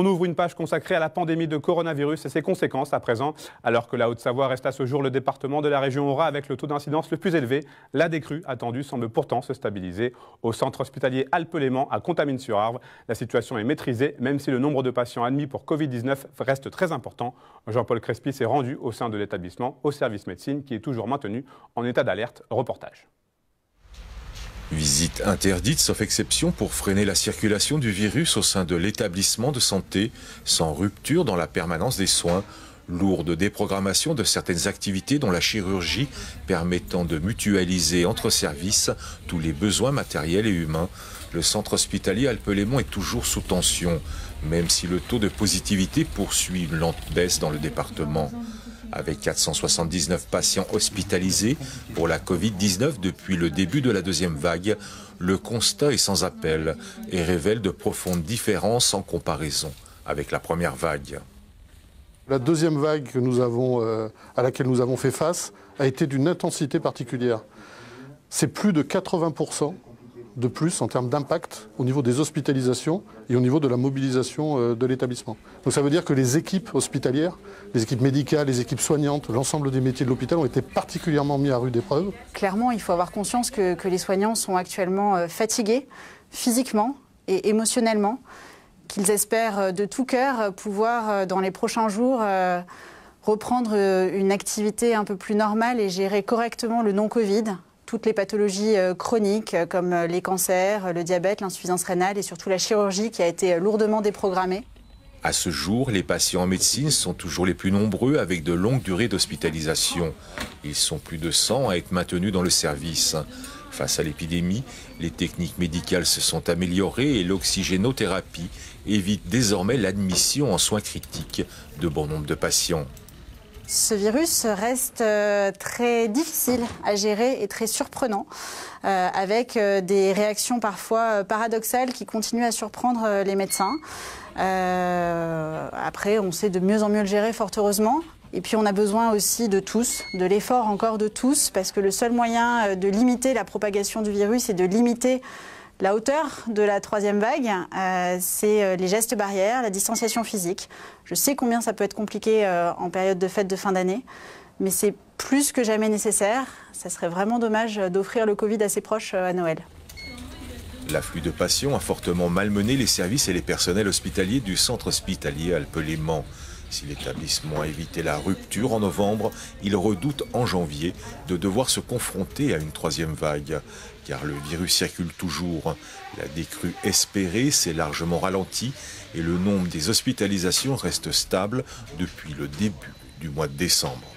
On ouvre une page consacrée à la pandémie de coronavirus et ses conséquences à présent. Alors que la Haute-Savoie reste à ce jour le département de la région Aura avec le taux d'incidence le plus élevé, la décrue attendue semble pourtant se stabiliser. Au centre hospitalier Alpes-Léman à Contamine-sur-Arve, la situation est maîtrisée, même si le nombre de patients admis pour Covid-19 reste très important. Jean-Paul Crespi s'est rendu au sein de l'établissement au service médecine qui est toujours maintenu en état d'alerte. Reportage. Visite interdite sauf exception pour freiner la circulation du virus au sein de l'établissement de santé, sans rupture dans la permanence des soins, lourde déprogrammation de certaines activités dont la chirurgie permettant de mutualiser entre services tous les besoins matériels et humains. Le centre hospitalier Alpes-Léman est toujours sous tension, même si le taux de positivité poursuit une lente baisse dans le département. Avec 479 patients hospitalisés pour la Covid-19 depuis le début de la deuxième vague, le constat est sans appel et révèle de profondes différences en comparaison avec la première vague. La deuxième vague à laquelle nous avons fait face a été d'une intensité particulière. C'est plus de 80% de plus en termes d'impact au niveau des hospitalisations et au niveau de la mobilisation de l'établissement. Donc ça veut dire que les équipes hospitalières, les équipes médicales, les équipes soignantes, l'ensemble des métiers de l'hôpital ont été particulièrement mis à rude épreuve. Clairement, il faut avoir conscience que les soignants sont actuellement fatigués physiquement et émotionnellement, qu'ils espèrent de tout cœur pouvoir, dans les prochains jours, reprendre une activité un peu plus normale et gérer correctement le non-Covid. Toutes les pathologies chroniques comme les cancers, le diabète, l'insuffisance rénale et surtout la chirurgie qui a été lourdement déprogrammée. À ce jour, les patients en médecine sont toujours les plus nombreux avec de longues durées d'hospitalisation. Ils sont plus de 100 à être maintenus dans le service. Face à l'épidémie, les techniques médicales se sont améliorées et l'oxygénothérapie évite désormais l'admission en soins critiques de bon nombre de patients. Ce virus reste très difficile à gérer et très surprenant, avec des réactions parfois paradoxales qui continuent à surprendre les médecins. Après, on sait de mieux en mieux le gérer, fort heureusement. Et puis on a besoin aussi de tous, de l'effort encore de tous, parce que le seul moyen de limiter la propagation du virus et de limiter la hauteur de la troisième vague, c'est les gestes barrières, la distanciation physique. Je sais combien ça peut être compliqué en période de fête de fin d'année, mais c'est plus que jamais nécessaire. Ça serait vraiment dommage d'offrir le Covid à ses proches à Noël. L'afflux de patients a fortement malmené les services et les personnels hospitaliers du centre hospitalier Alpes-Léman. Si l'établissement a évité la rupture en novembre, il redoute en janvier de devoir se confronter à une troisième vague. Car le virus circule toujours. La décrue espérée s'est largement ralentie et le nombre des hospitalisations reste stable depuis le début du mois de décembre.